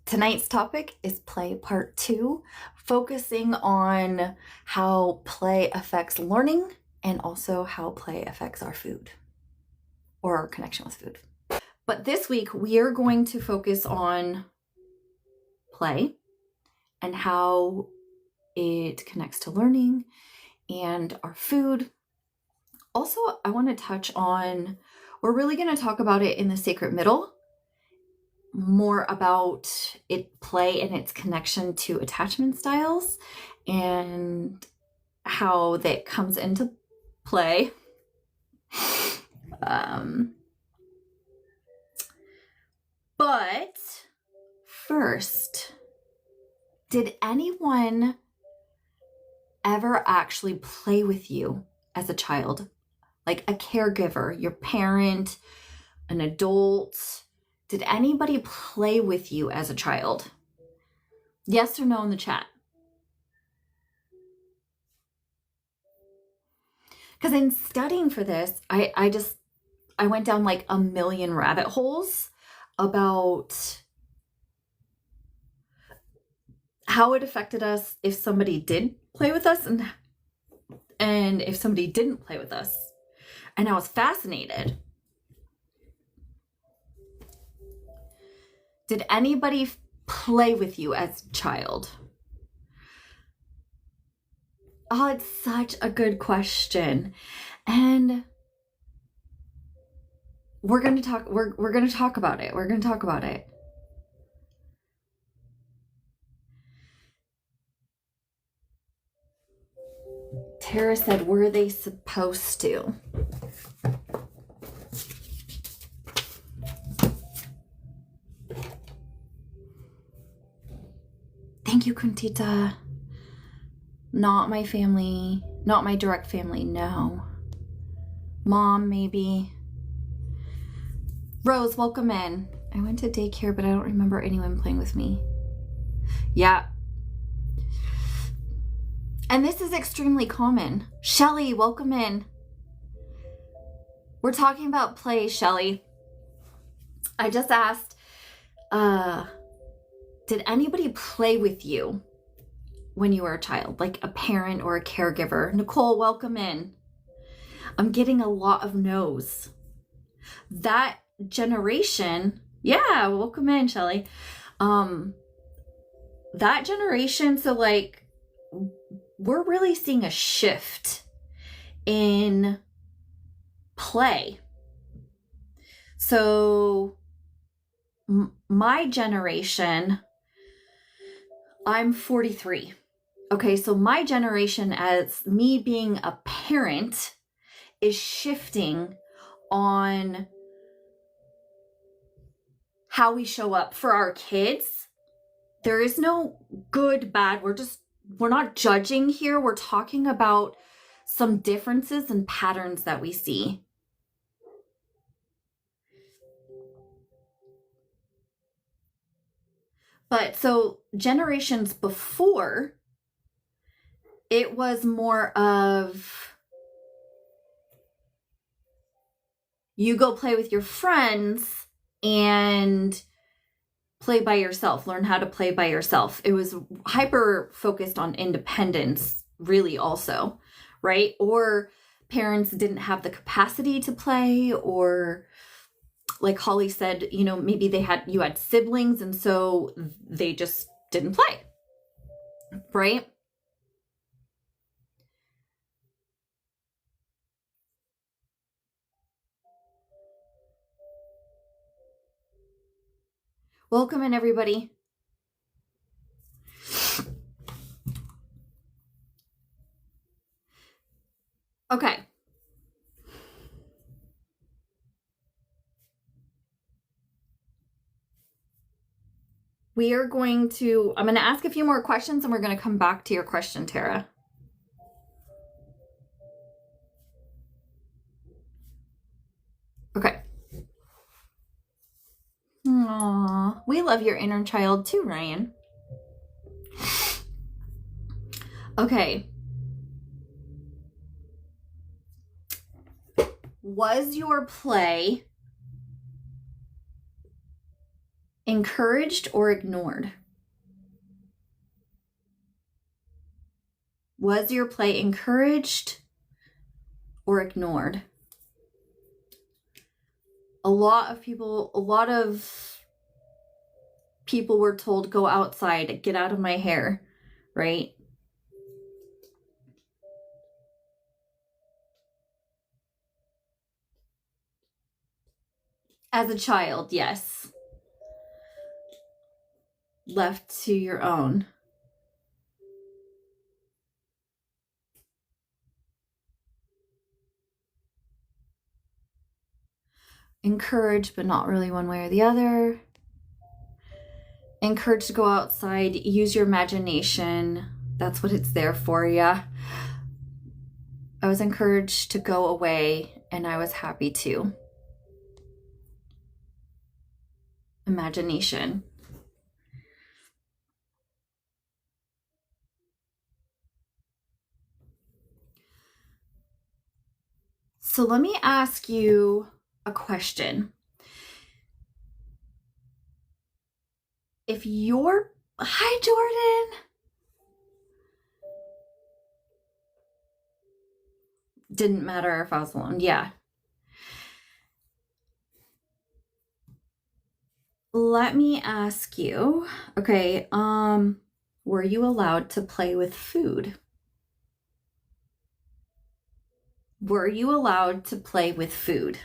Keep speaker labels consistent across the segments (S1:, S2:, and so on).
S1: Tonight's topic is play part 2, focusing on how play affects learning and also how play affects our food or our connection with food. But this week we are going to focus on play and how it connects to learning and our food. Also, I want to touch on, we're really going to talk about it in the sacred middle, more about it play and its connection to attachment styles and how that comes into play. But first, did anyone ever actually play with you as a child? Like a caregiver, your parent, an adult? Did anybody play with you as a child? Yes or no in the chat. Because in studying for this, I went down like a million rabbit holes about how it affected us if somebody did play with us and if somebody didn't play with us. And I was fascinated. Did anybody play with you as a child? Oh, it's such a good question. And we're going to talk about it. We're going to talk about it. Tara said, were they supposed to? Thank you, Kuntita. Not my family, not my direct family, no. Mom, maybe. Rose, welcome in. I went to daycare, but I don't remember anyone playing with me. Yeah. And this is extremely common. Shelly, welcome in. We're talking about play, Shelly. I just asked, did anybody play with you when you were a child, like a parent or a caregiver? Nicole, welcome in. I'm getting a lot of no's. That generation, yeah, welcome in, Shelly. That generation, so like, we're really seeing a shift in play. So my generation, I'm 43. Okay, so my generation, as me being a parent, is shifting on how we show up for our kids. There is no good, bad. We're not judging here. We're talking about some differences and patterns that we see. But so generations before, it was more of you go play with your friends and play by yourself, learn how to play by yourself. It was hyper focused on independence, really, also, right? Or parents didn't have the capacity to play, or like Holly said, you know, maybe you had siblings and so they just didn't play, right? Welcome in, everybody. Okay. I'm going to ask a few more questions and we're going to come back to your question, Tara. Okay. Aww, we love your inner child too, Ryan. Okay. Was your play Encouraged or ignored? Was your play encouraged or ignored? A lot of people were told, go outside, get out of my hair, right? As a child, yes. Left to your own. Encouraged, but not really one way or the other. Encouraged to go outside, use your imagination. That's what it's there for, yeah. I was encouraged to go away, and I was happy to. Imagination. So let me ask you a question. If you're, hi Jordan. Didn't matter if I was alone, yeah. Let me ask you, okay, were you allowed to play with food? Were you allowed to play with food?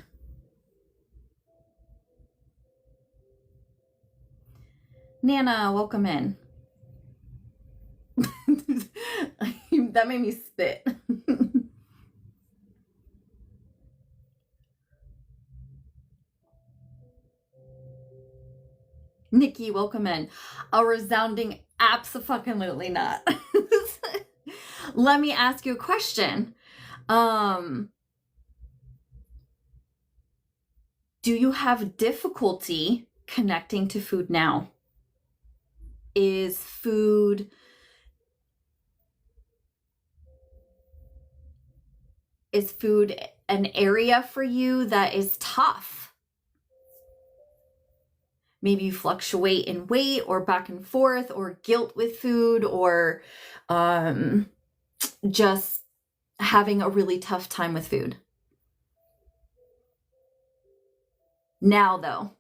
S1: Nana, welcome in. That made me spit. Nikki, welcome in. A resounding abso-fucking-lutely not. Let me ask you a question. Do you have difficulty connecting to food now? Is food an area for you that is tough? Maybe you fluctuate in weight or back and forth, or guilt with food, or just having a really tough time with food. Now though,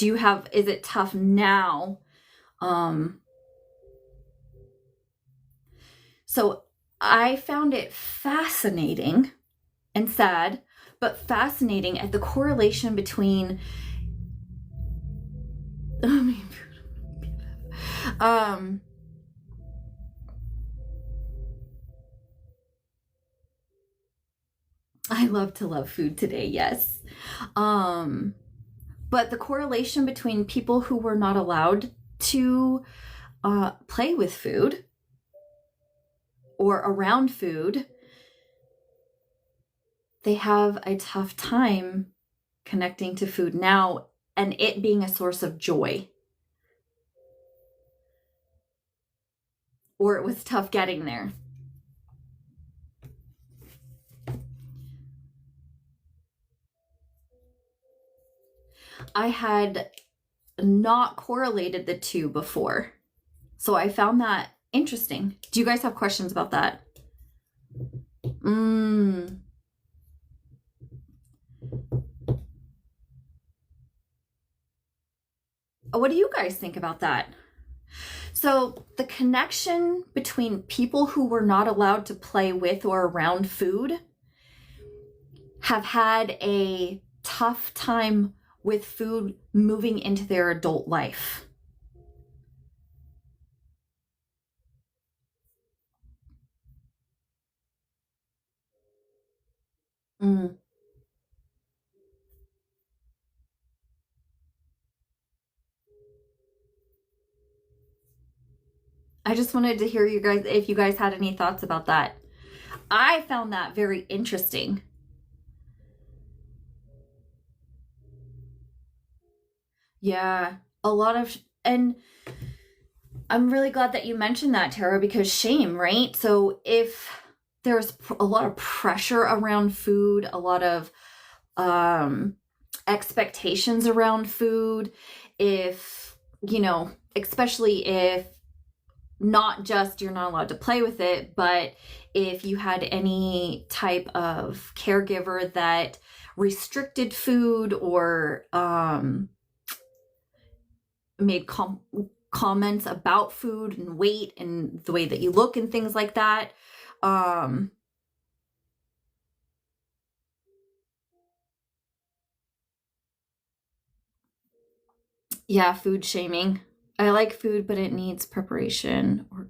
S1: is it tough now? So I found it fascinating and sad, but fascinating at the correlation between I love to love food today, yes. But the correlation between people who were not allowed to play with food or around food, they have a tough time connecting to food now, and it being a source of joy. Or it was tough getting there. I had not correlated the two before, so I found that interesting. Do you guys have questions about that? What do you guys think about that? So the connection between people who were not allowed to play with or around food have had a tough time with food moving into their adult life. I just wanted to hear you guys, if you guys had any thoughts about that. I found that very interesting. Yeah, and I'm really glad that you mentioned that, Tara, because shame, right? So if there's a lot of pressure around food, a lot of expectations around food, if, especially if not just you're not allowed to play with it, but if you had any type of caregiver that restricted food or made comments about food and weight and the way that you look and things like that. Yeah, food shaming. I like food, but it needs preparation or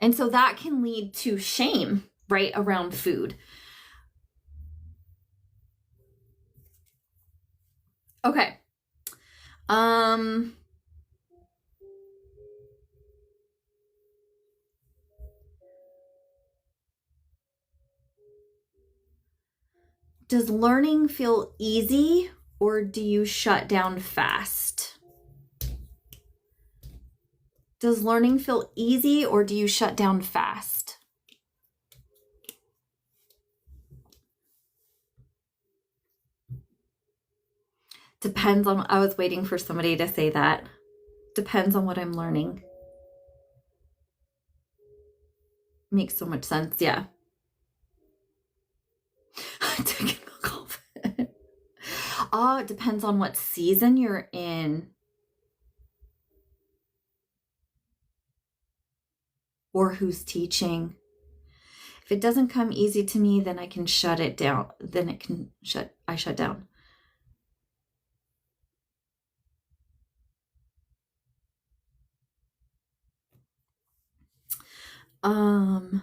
S1: and so that can lead to shame, right, around food. Okay. Does learning feel easy or do you shut down fast? Does learning feel easy or do you shut down fast? Depends on, I was waiting for somebody to say that. Depends on what I'm learning. Makes so much sense, yeah. It depends on what season you're in. Or who's teaching. If it doesn't come easy to me, then I can shut it down. Then I shut down. And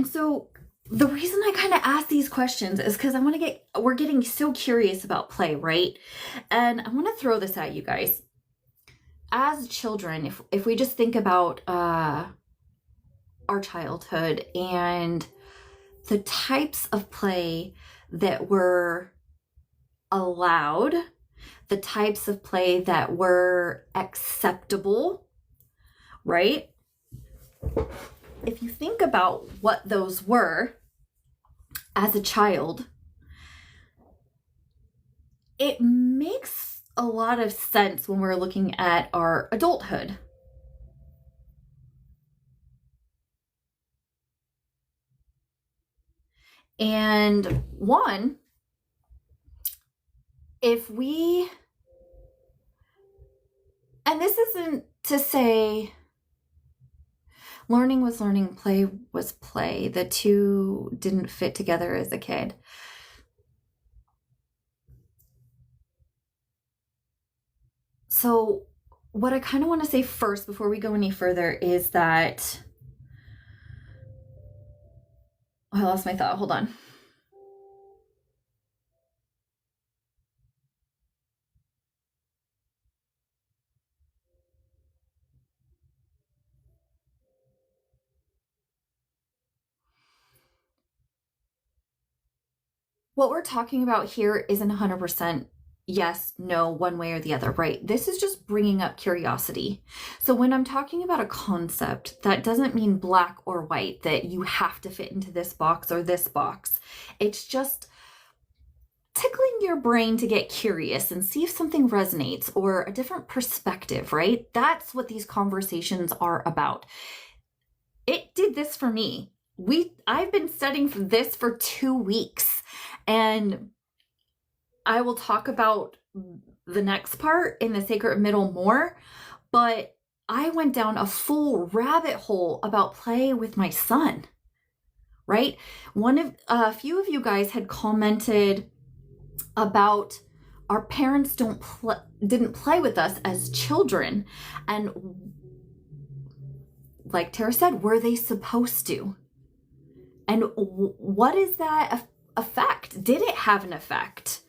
S1: so the reason I kind of ask these questions is because we're getting so curious about play, right? And I want to throw this at you guys. As children, if we just think about our childhood and the types of play that were allowed, the types of play that were acceptable, right? If you think about what those were as a child, it makes a lot of sense when we're looking at our adulthood. And one, and this isn't to say learning was learning, play was play. The two didn't fit together as a kid. So what I kind of want to say first before we go any further is that, I lost my thought. Hold on. What we're talking about here isn't 100% yes, no, one way or the other, right? This is just bringing up curiosity. So when I'm talking about a concept, that doesn't mean black or white, that you have to fit into this box or this box. It's just tickling your brain to get curious and see if something resonates or a different perspective, right? That's what these conversations are about. It did this for me. I've been studying for this for 2 weeks, and I will talk about the next part in the sacred middle more, but I went down a full rabbit hole about play with my son, right? A few of you guys had commented about our parents didn't play with us as children, and like Tara said, were they supposed to? And what is that effect? Did it have an effect?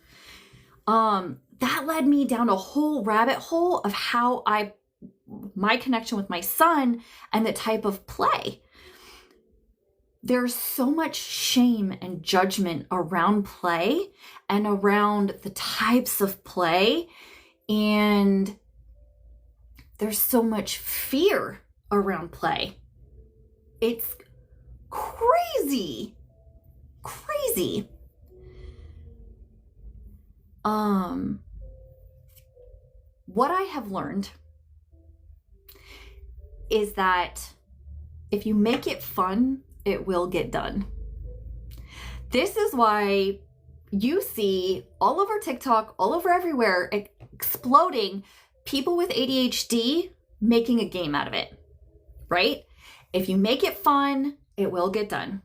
S1: That led me down a whole rabbit hole of how my connection with my son and the type of play. There's so much shame and judgment around play and around the types of play, and there's so much fear around play. It's crazy. Z. What I have learned is that if you make it fun, it will get done. This is why you see all over TikTok, all over everywhere, exploding people with ADHD making a game out of it, right? If you make it fun, it will get done.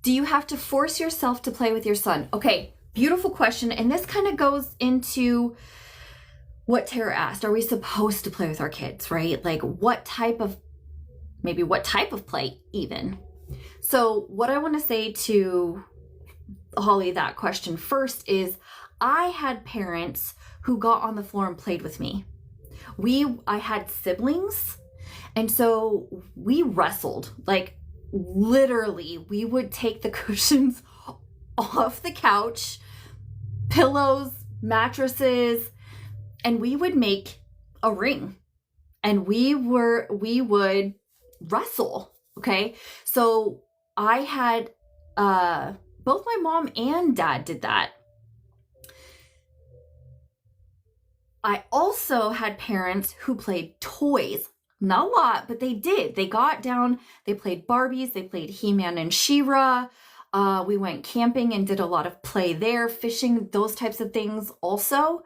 S1: Do you have to force yourself to play with your son? Okay, beautiful question. And this kind of goes into what Tara asked. Are we supposed to play with our kids, right? Like what type of play even? So what I want to say to Holly, that question first is, I had parents who got on the floor and played with me. I had siblings, and so we wrestled. Like literally, we would take the cushions off the couch, pillows, mattresses, and we would make a ring, and we would wrestle. Okay. So I had, both my mom and dad did that. I also had parents who played toys. Not a lot, but they did. They got down, they played Barbies, they played He-Man and She-Ra. We went camping and did a lot of play there, fishing, those types of things also.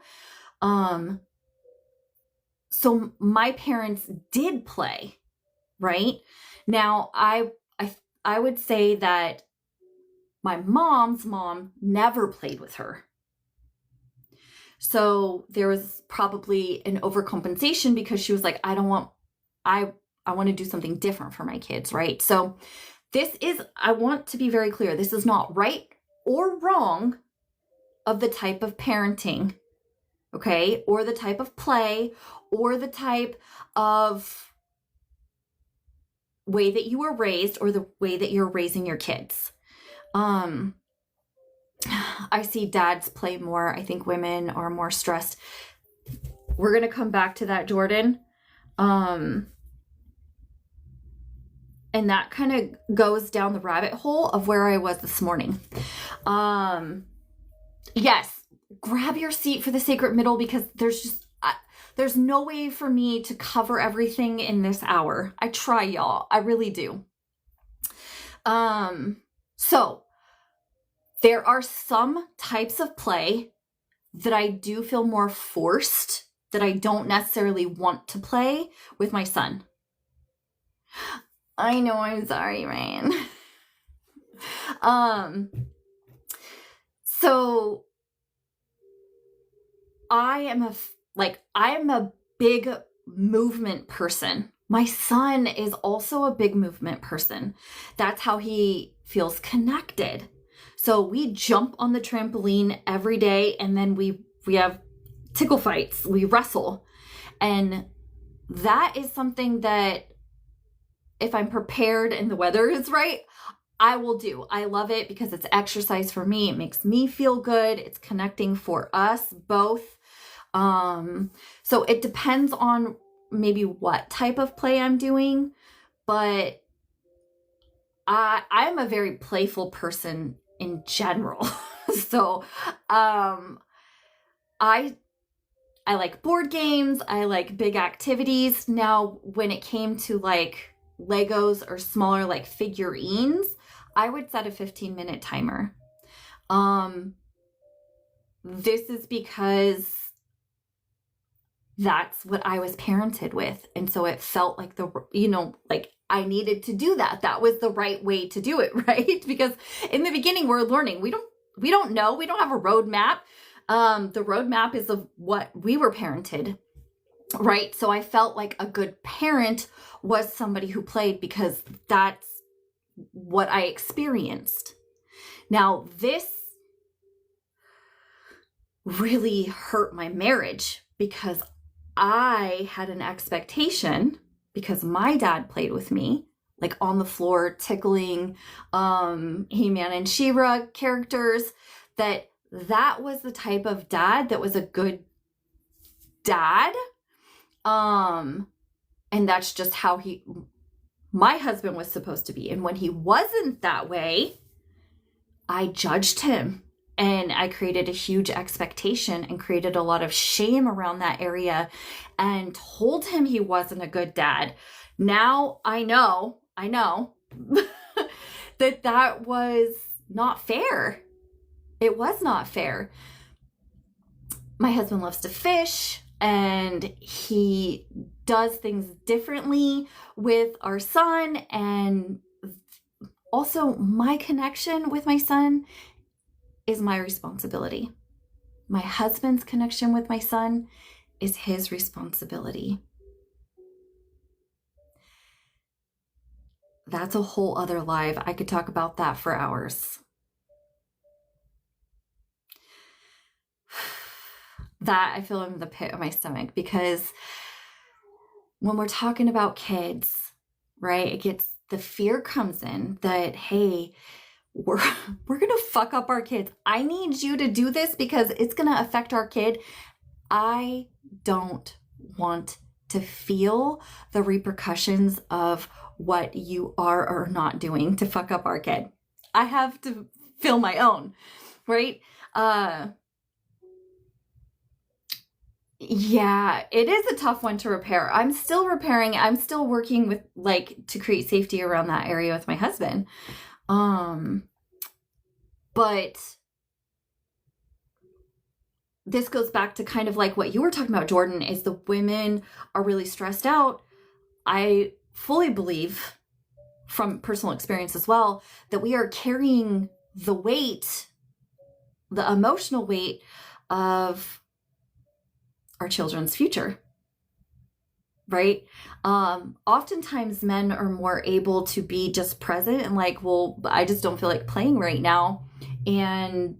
S1: So my parents did play, right? Now, I would say that my mom's mom never played with her. So there was probably an overcompensation because she was like, I want to do something different for my kids, right? So I want to be very clear. This is not right or wrong of the type of parenting, okay? Or the type of play, or the type of way that you were raised, or the way that you're raising your kids. I see dads play more. I think women are more stressed. We're going to come back to that, Jordan. And that kind of goes down the rabbit hole of where I was this morning. Yes, grab your seat for the sacred middle, because there's no way for me to cover everything in this hour. I try, y'all. I really do. So there are some types of play that I do feel more forced, that I don't necessarily want to play with my son. I know, I'm sorry, Ryan. So I am a big movement person. My son is also a big movement person. That's how he feels connected. So we jump on the trampoline every day, and then we have tickle fights, we wrestle. And that is something that, if I'm prepared and the weather is right, I will do. I love it because it's exercise for me. It makes me feel good. It's connecting for us both. So it depends on maybe what type of play I'm doing, but I'm a very playful person in general. So, I like board games. I like big activities. Now, when it came to like Legos or smaller like figurines, I would set a 15-minute timer. This is because that's what I was parented with. And so it felt like like I needed to do that. That was the right way to do it, right? Because in the beginning, we're learning. We don't know. We don't have a roadmap. The roadmap is of what we were parented, right? So I felt like a good parent was somebody who played, because that's what I experienced. Now, this really hurt my marriage, because I had an expectation, because my dad played with me, like on the floor, tickling He-Man and She-Ra characters, that was the type of dad that was a good dad. And that's just how my husband was supposed to be. And when he wasn't that way, I judged him and I created a huge expectation and created a lot of shame around that area and told him he wasn't a good dad. Now I know that was not fair. It was not fair. My husband loves to fish and he does things differently with our son. And also my connection with my son is my responsibility. My husband's connection with my son is his responsibility. That's a whole other live. I could talk about that for hours. That I feel in the pit of my stomach, because when we're talking about kids, right, the fear comes in that, hey, we're going to fuck up our kids. I need you to do this because it's going to affect our kid. I don't want to feel the repercussions of what you are or are not doing to fuck up our kid. I have to feel my own, right? Yeah, it is a tough one to repair. I'm still repairing. I'm still working with to create safety around that area with my husband. But this goes back to kind of like what you were talking about, Jordan, is the women are really stressed out. I fully believe from personal experience as well, that we are carrying the weight, the emotional weight of our children's future, right? Oftentimes men are more able to be just present and well, I just don't feel like playing right now. And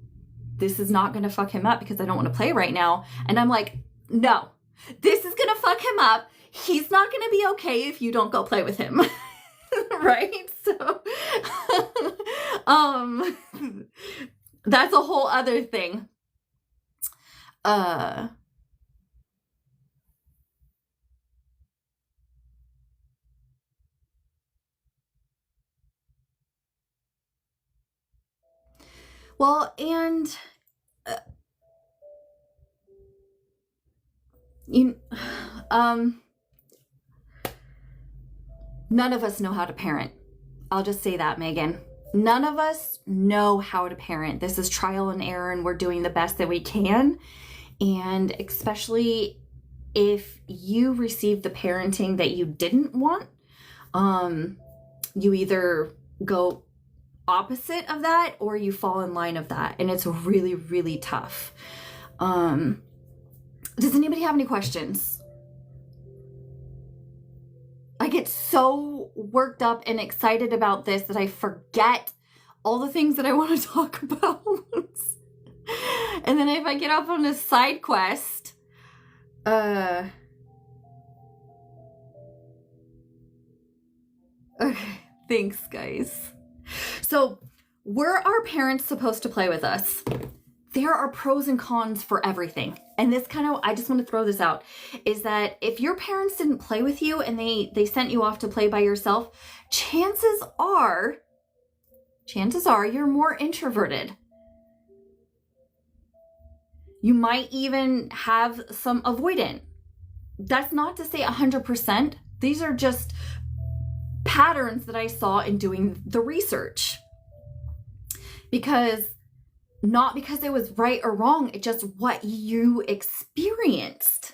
S1: this is not going to fuck him up because I don't want to play right now. And I'm like, no, this is going to fuck him up. He's not going to be okay if you don't go play with him. Right? So, that's a whole other thing. Well, and none of us know how to parent. I'll just say that, Megan. None of us know how to parent. This is trial and error, and we're doing the best that we can. And especially if you received the parenting that you didn't want, you either go opposite of that or you fall in line of that, and it's really, really tough. Does anybody have any questions? I get so worked up and excited about this that I forget all the things that I want to talk about. And then if I get off on a side quest, okay, thanks guys. So, were our parents supposed to play with us? There are pros and cons for everything. And this I just want to throw this out, is that if your parents didn't play with you and they sent you off to play by yourself, chances are you're more introverted. You might even have some avoidant. That's not to say 100%. These are just patterns that I saw in doing the research. Not because it was right or wrong, it's just what you experienced.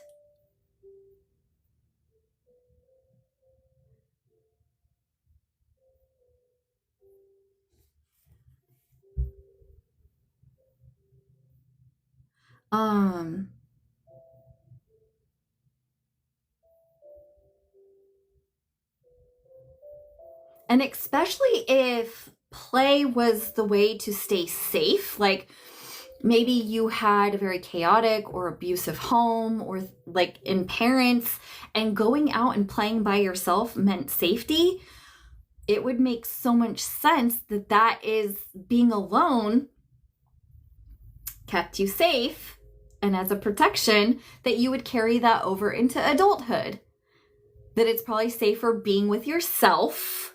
S1: And especially if play was the way to stay safe, maybe you had a very chaotic or abusive home or in parents, and going out and playing by yourself meant safety, it would make so much sense that is being alone kept you safe, and as a protection that you would carry that over into adulthood. that it's probably safer being with yourself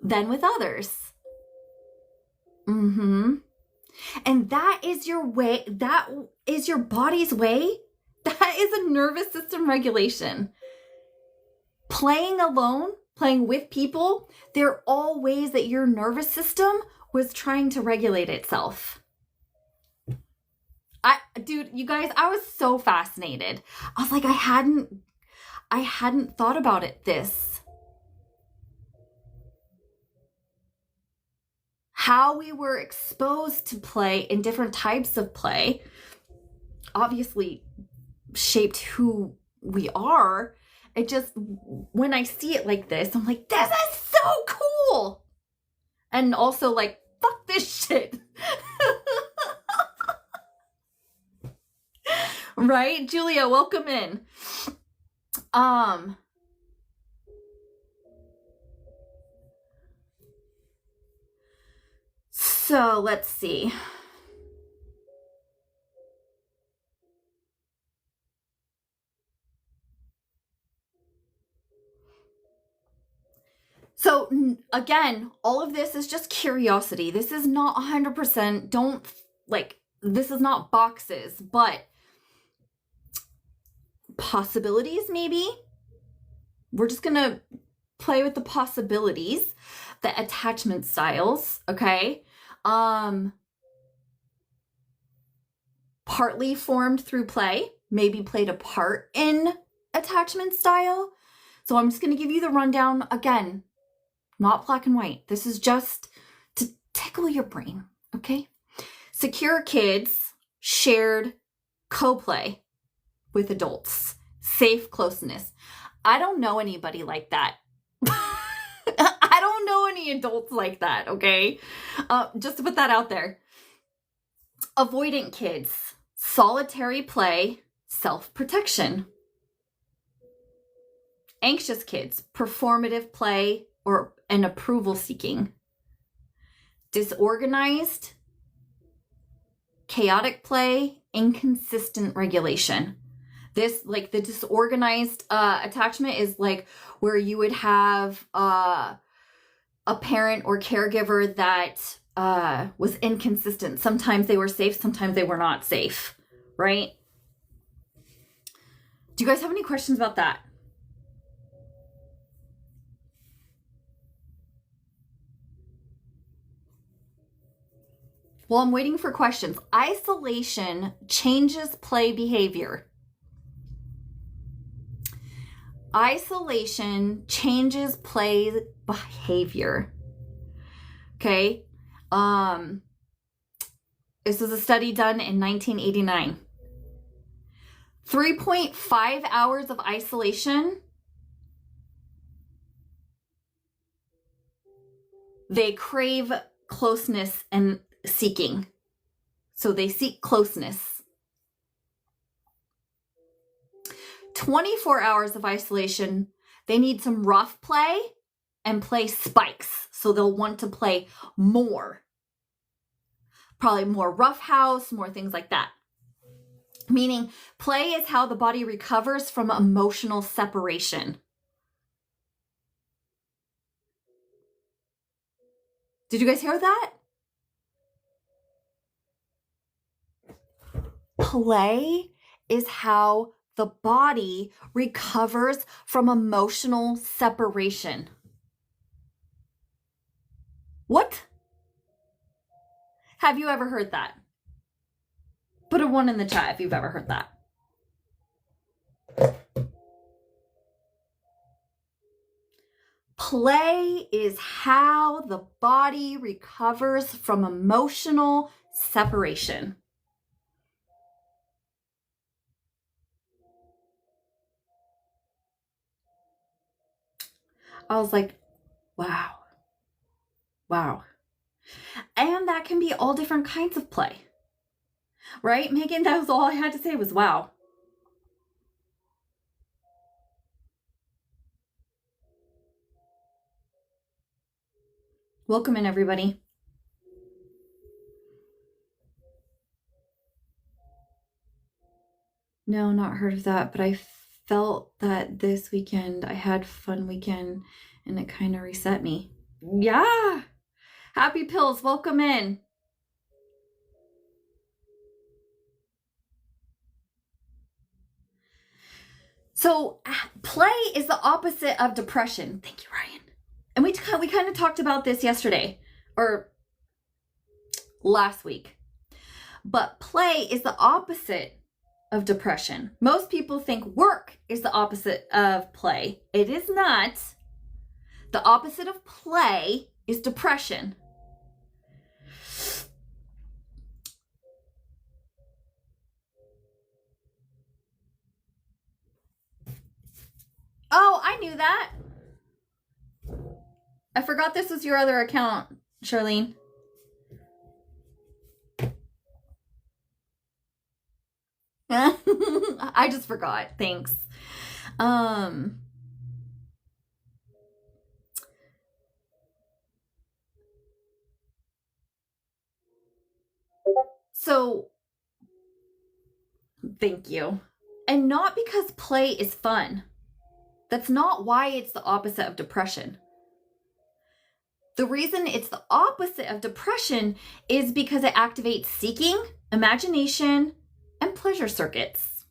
S1: than with others. And that is your way, that is your body's way. That is a nervous system regulation. Playing alone, playing with people, they're all ways that your nervous system was trying to regulate itself. Dude, you guys, I was so fascinated. I was like, I hadn't thought about it this. How we were exposed to play in different types of play obviously shaped who we are. It just, when I see it like this, I'm like, this is so cool. And also like, fuck this shit. Right? Julia, welcome in. So let's see. So again, all of this is just curiosity. This is not 100%. Don't like, this is not boxes, but possibilities maybe. We're just going to play with the possibilities, the attachment styles, okay? Partly formed through play, maybe played a part in attachment style. So I'm just going to give you the rundown again, not black and white. This is just to tickle your brain, okay? Secure kids, shared co-play with adults, safe closeness. I don't know anybody like that. I don't know any adults like that, okay? Just to put that out there. Avoidant kids, solitary play, self-protection. Anxious kids, performative play and approval seeking. Disorganized, chaotic play, inconsistent regulation. This, like the disorganized attachment is like where you would have a parent or caregiver that was inconsistent. Sometimes they were safe, sometimes they were not safe, right? Do you guys have any questions about that? Well, I'm waiting for questions. Isolation changes play behavior. Isolation changes play behavior. Okay. This was a study done in 1989. 3.5 hours of isolation. They crave closeness and seeking. So they seek closeness. 24 hours of isolation, they need some rough play and play spikes. So they'll want to play more. Probably more rough house, more things like that. Meaning play is how the body recovers from emotional separation. Did you guys hear that? Play is how the body recovers from emotional separation. What? Have you ever heard that? Put a 1 in the chat if you've ever heard that. Play is how the body recovers from emotional separation. I was like, wow. Wow. And that can be all different kinds of play. Right, Megan? That was all I had to say was wow. Welcome in, everybody. No, not heard of that, but I felt that this weekend I had fun weekend and it kind of reset me. Yeah. Happy Pills, welcome in. So play is the opposite of depression. Thank you, Ryan. And we kind of talked about this yesterday or last week. But play is the opposite of depression. Most people think work is the opposite of play. It is not. The opposite of play is depression. Oh, I knew that. I forgot this was your other account, Charlene. I just forgot. Thanks. So thank you. And not because play is fun. That's not why it's the opposite of depression. The reason it's the opposite of depression is because it activates seeking, imagination, and pleasure circuits.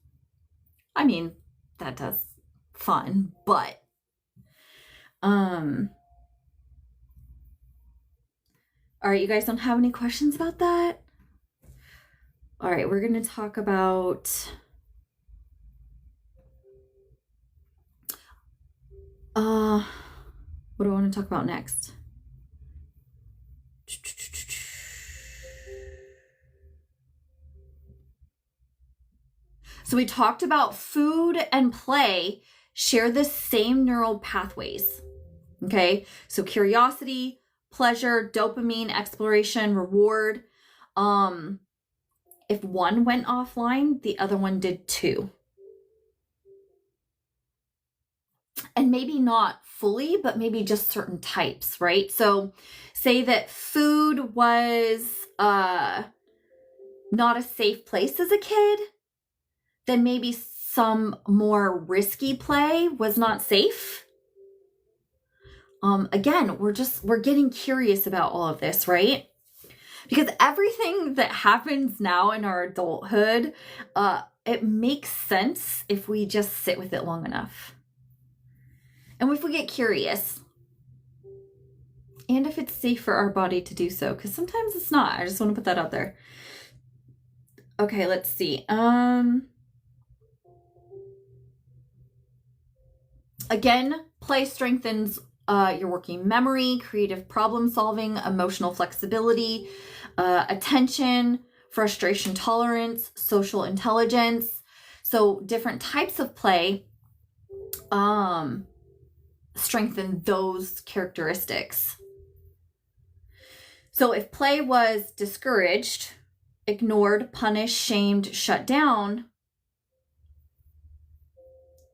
S1: I mean, that does fun, but all right, you guys don't have any questions about that? All right, we're going to talk about what do I want to talk about next? So we talked about food and play share the same neural pathways. Okay, so curiosity, pleasure, dopamine, exploration, reward. If one went offline, the other one did too. And maybe not fully, but maybe just certain types, right? So say that food was not a safe place as a kid, then maybe some more risky play was not safe. Again, we're getting curious about all of this, right? Because everything that happens now in our adulthood, it makes sense if we just sit with it long enough. And if we get curious. And if it's safe for our body to do so, because sometimes it's not. I just want to put that out there. Okay, let's see. Again, play strengthens your working memory, creative problem solving, emotional flexibility, attention, frustration tolerance, social intelligence. So different types of play strengthen those characteristics. So if play was discouraged, ignored, punished, shamed, shut down,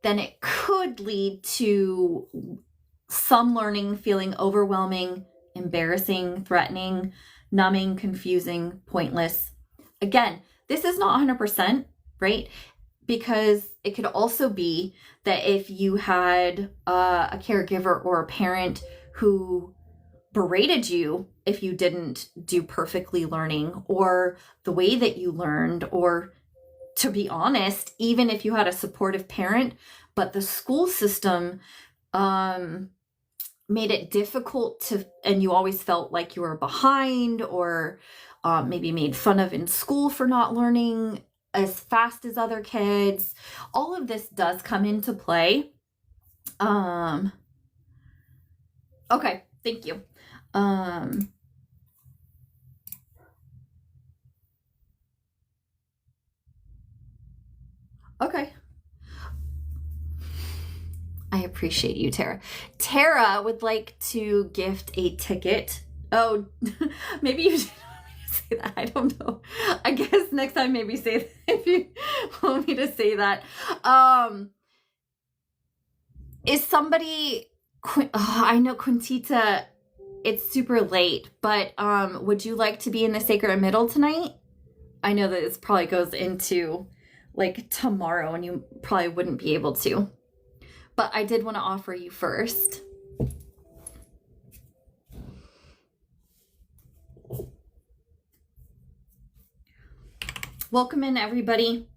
S1: then it could lead to some learning feeling overwhelming, embarrassing, threatening, numbing, confusing, pointless. Again, this is not 100%, right? Because it could also be that if you had a caregiver or a parent who berated you if you didn't do perfectly learning or the way that you learned, or to be honest, even if you had a supportive parent, but the school system made it difficult to, and you always felt like you were behind, or maybe made fun of in school for not learning as fast as other kids. All of this does come into play. Okay, thank you. Okay. I appreciate you, Tara. Tara would like to gift a ticket. Oh, maybe you didn't want me to say that. I don't know. I guess next time maybe say that if you want me to say that. Is somebody, I know Quintita, it's super late, but would you like to be in the Sacred Middle tonight? I know that this probably goes into like tomorrow and you probably wouldn't be able to. But I did want to offer you first. Welcome in, everybody.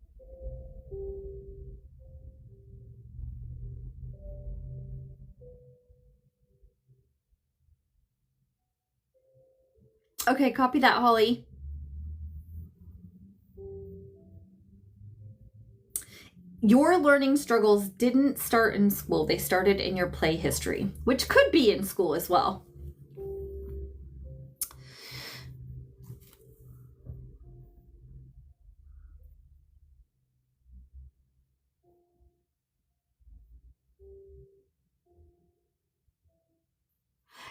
S1: Okay, copy that, Holly. Your learning struggles didn't start in school. They started in your play history, which could be in school as well.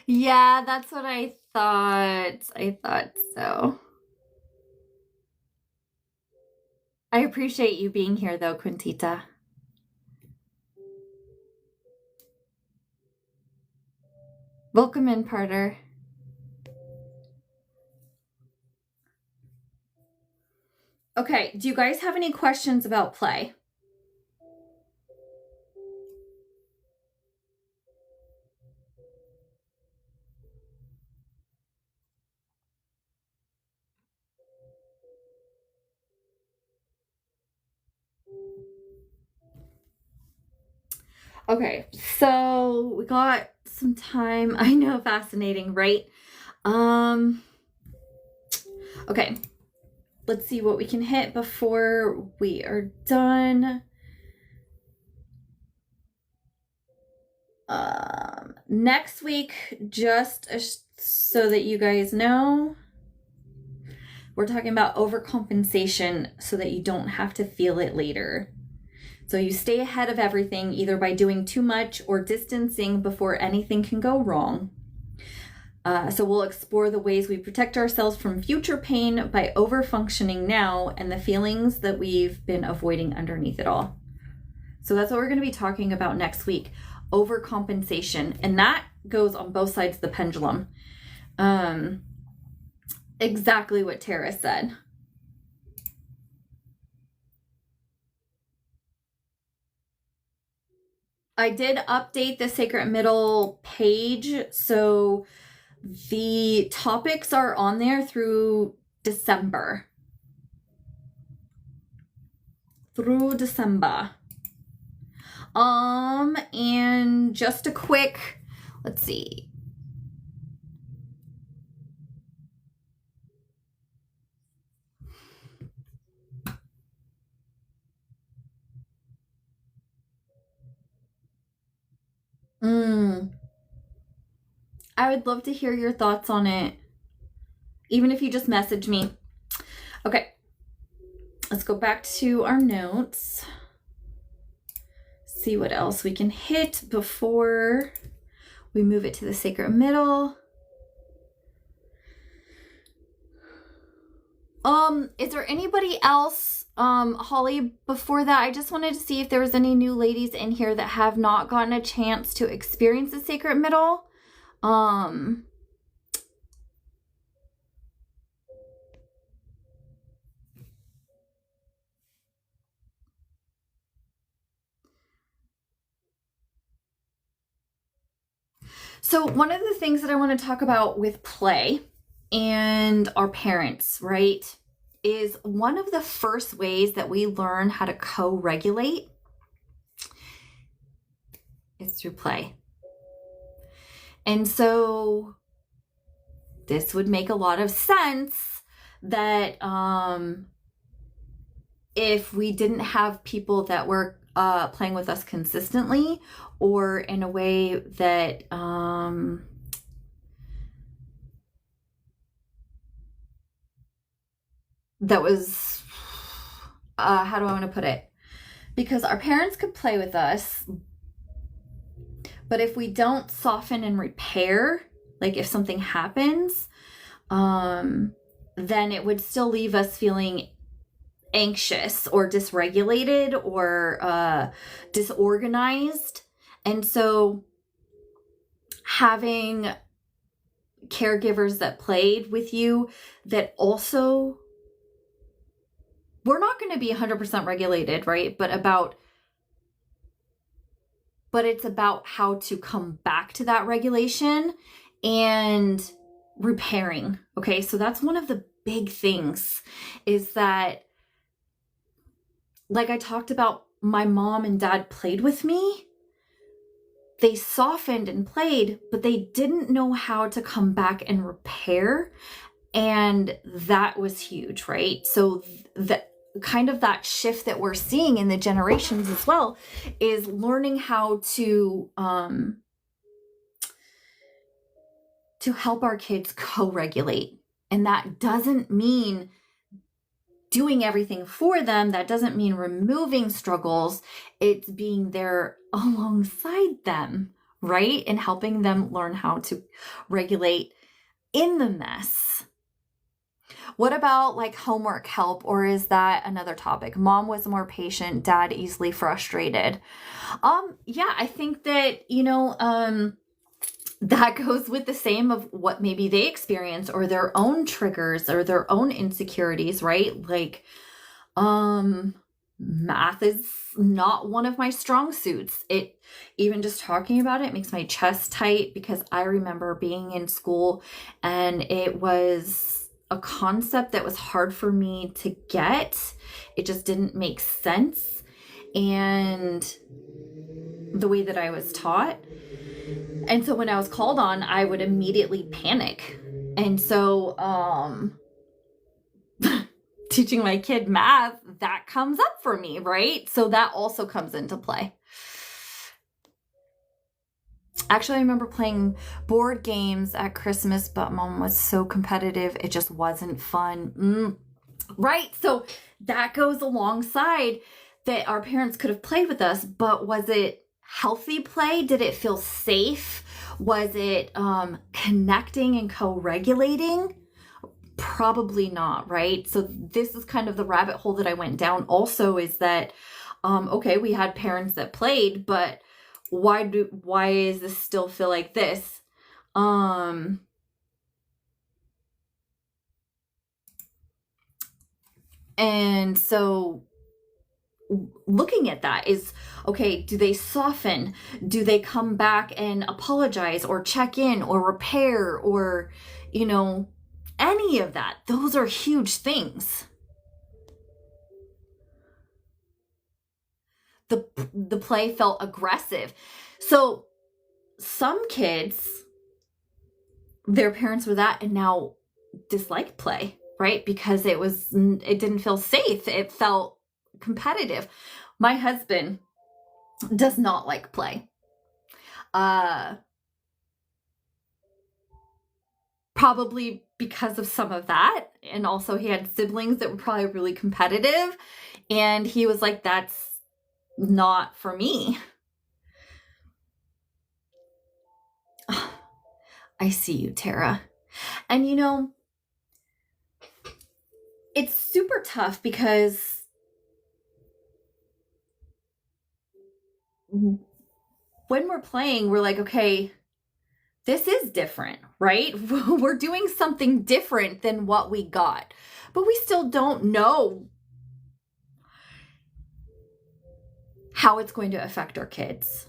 S1: Yeah, that's what I thought. I thought so. I appreciate you being here, though, Quintita. Welcome in, Parter. Okay, do you guys have any questions about play? Okay, so we got some time. I know, fascinating, right? Okay, let's see what we can hit before we are done. Next week, just so that you guys know, we're talking about overcompensation so that you don't have to feel it later. So you stay ahead of everything, either by doing too much or distancing before anything can go wrong. So we'll explore the ways we protect ourselves from future pain by overfunctioning now and the feelings that we've been avoiding underneath it all. So that's what we're going to be talking about next week, overcompensation. And that goes on both sides of the pendulum. Exactly what Tara said. I did update the Sacred Middle page, so the topics are on there through December. And just a quick, let's see. I would love to hear your thoughts on it, even if you just message me. Okay, let's go back to our notes. See what else we can hit before we move it to the Sacred Middle. Is there anybody else, Holly, before that? I just wanted to see if there was any new ladies in here that have not gotten a chance to experience the Sacred Middle. So one of the things that I want to talk about with play and our parents, right, is one of the first ways that we learn how to co-regulate is through play. And so this would make a lot of sense that if we didn't have people that were playing with us consistently or in a way that that was, how do I want to put it? Because our parents could play with us, but if we don't soften and repair, like if something happens, then it would still leave us feeling anxious or dysregulated or disorganized. And so having caregivers that played with you that also we're not going to be 100% regulated, right? But it's about how to come back to that regulation and repairing. Okay. So that's one of the big things, is that, like I talked about, my mom and dad played with me. They softened and played, but they didn't know how to come back and repair. And that was huge, right? So the kind of that shift that we're seeing in the generations as well is learning how to help our kids co-regulate. And that doesn't mean doing everything for them. That doesn't mean removing struggles. It's being there alongside them, right? And helping them learn how to regulate in the mess. What about like homework help, or is that another topic? Mom was more patient, dad easily frustrated. Yeah, I think that, that goes with the same of what maybe they experience, or their own triggers or their own insecurities, right? Like, math is not one of my strong suits. Even just talking about it makes my chest tight, because I remember being in school and it was a concept that was hard for me to get. It just didn't make sense. And the way that I was taught. And so when I was called on, I would immediately panic. And so, teaching my kid math, that comes up for me, right? So that also comes into play. Actually, I remember playing board games at Christmas, but mom was so competitive, it just wasn't fun. Right? So that goes alongside that our parents could have played with us, but was it healthy play? Did it feel safe? Was it connecting and co-regulating? Probably not, right? So this is kind of the rabbit hole that I went down also, is that, okay, we had parents that played, but why does this still feel like this? And so looking at that is, okay, do they soften? Do they come back and apologize or check in or repair or, any of that? Those are huge things. The play felt aggressive. So some kids, their parents were that and now dislike play, right? Because it didn't feel safe. It felt competitive. My husband does not like play. Probably because of some of that. And also he had siblings that were probably really competitive. And he was like, that's not for me. I see you, Tara. And it's super tough because when we're playing, we're like, okay, this is different, right? We're doing something different than what we got, but we still don't know how it's going to affect our kids,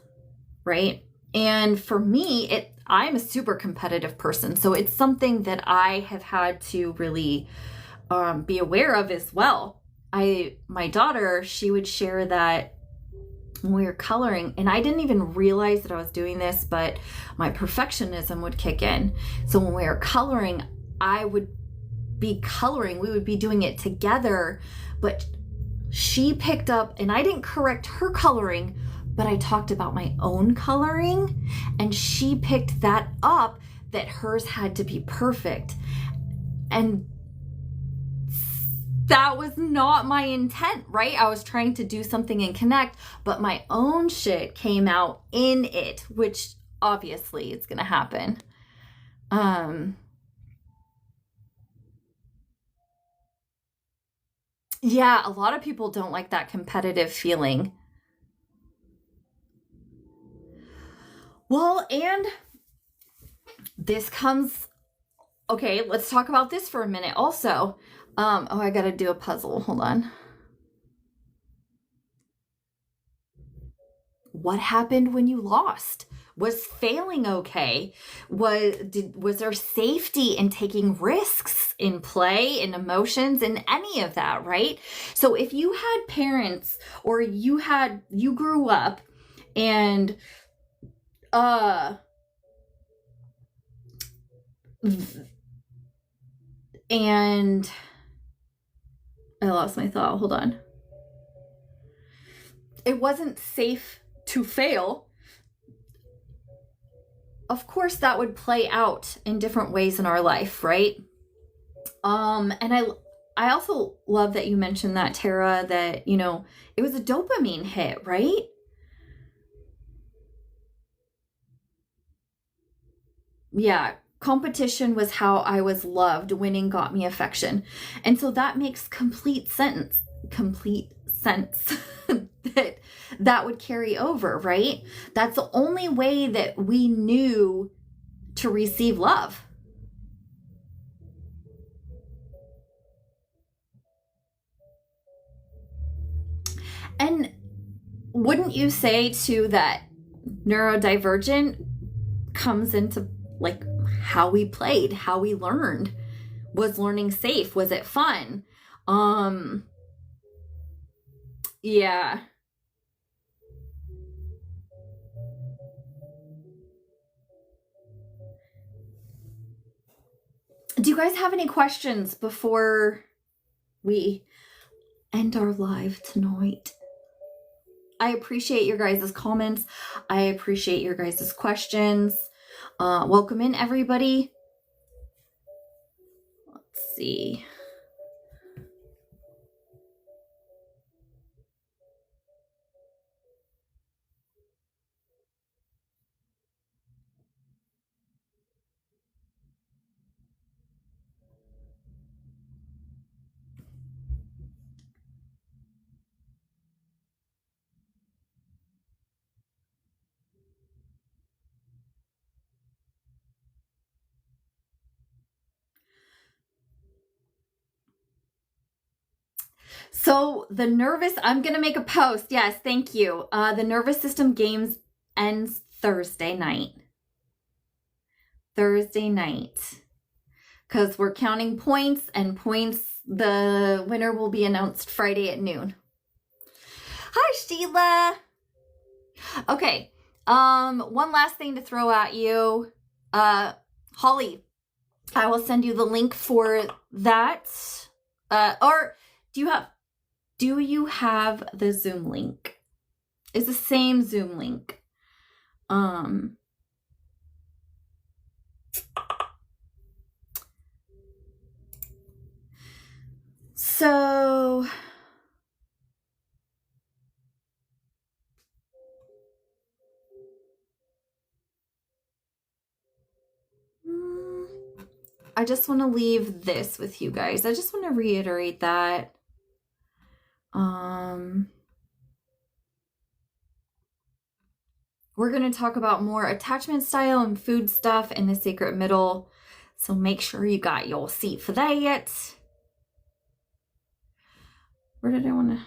S1: right? And for me, I'm a super competitive person. So it's something that I have had to really be aware of as well. My daughter, she would share that when we were coloring, and I didn't even realize that I was doing this, but my perfectionism would kick in. So when we were coloring, I would be coloring, we would be doing it together, but she picked up, and I didn't correct her coloring, but I talked about my own coloring, and she picked that up, that hers had to be perfect. And that was not my intent, right? I was trying to do something and connect, but my own shit came out in it, which obviously it's gonna happen. Yeah, a lot of people don't like that competitive feeling. Well, and this comes, okay, let's talk about this for a minute also. I gotta do a puzzle, hold on. what happened when you lost? Was failing okay? Was there safety in taking risks in play, in emotions, in any of that, right? So if you had parents, or you grew up and and I lost my thought. Hold on. It wasn't safe to fail. Of course, that would play out in different ways in our life, right? And I also love that you mentioned that, Tara, that, it was a dopamine hit, right? Yeah, competition was how I was loved. Winning got me affection. And so that makes complete sense that would carry over, right? That's the only way that we knew to receive love. And wouldn't you say too that neurodivergent comes into like how we played, how we learned? Was learning safe? Was it fun? Yeah. Do you guys have any questions before we end our live tonight? I appreciate your guys' comments. I appreciate your guys' questions. Welcome in, everybody. Let's see. So I'm going to make a post. Yes, thank you. The Nervous System Games ends Thursday night. Because we're counting points, and the winner will be announced Friday at noon. Hi, Sheila. Okay. One last thing to throw at you. Holly, I will send you the link for that. Or do you have the Zoom link? It's the same Zoom link. So I just want to leave this with you guys. I just want to reiterate that. We're going to talk about more attachment style and food stuff in the Sacred Middle. So make sure you got your seat for that. Where did I want to...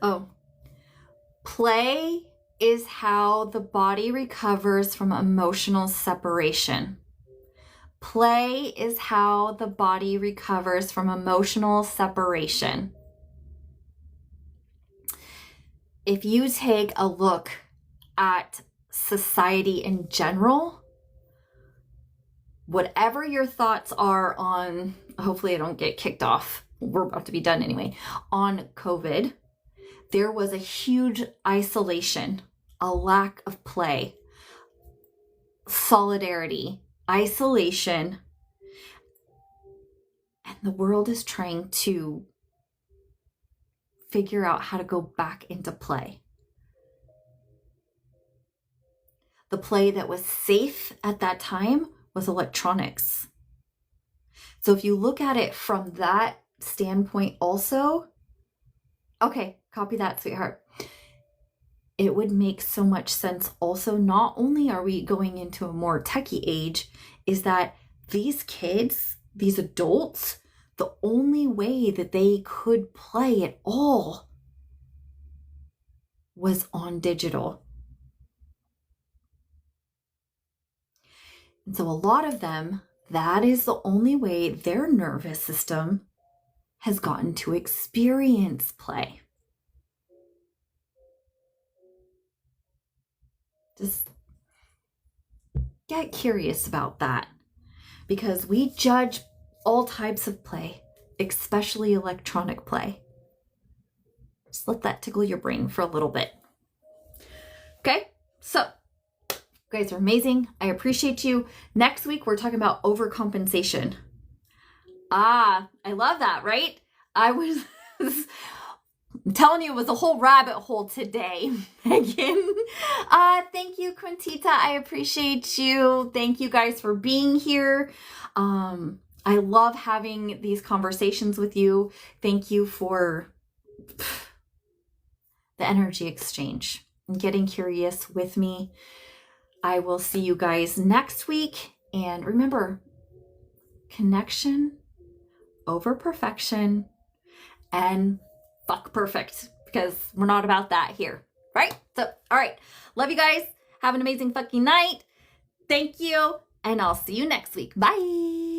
S1: Oh. Play is how the body recovers from emotional separation. Play is how the body recovers from emotional separation. If you take a look at society in general, whatever your thoughts are on, hopefully I don't get kicked off, we're about to be done anyway, on COVID, there was a huge isolation, a lack of play, solidarity, isolation, and the world is trying to figure out how to go back into play. The play that was safe at that time was electronics. So if you look at it from that standpoint also, okay, copy that, sweetheart. It would make so much sense also. Not only are we going into a more techie age, is that these kids, these adults, the only way that they could play at all was on digital. And so a lot of them, that is the only way their nervous system has gotten to experience play. Just get curious about that, because we judge all types of play, especially electronic play. Just let that tickle your brain for a little bit. Okay, so you guys are amazing. I appreciate you. Next week, we're talking about overcompensation. I love that, right? I'm telling you, it was a whole rabbit hole today, Megan. Thank you, Quintita. I appreciate you. Thank you guys for being here. I love having these conversations with you. Thank you for the energy exchange and getting curious with me. I will see you guys next week. And remember, connection over perfection and fuck perfect, because we're not about that here, right? So, all right. Love you guys. Have an amazing fucking night. Thank you. And I'll see you next week. Bye.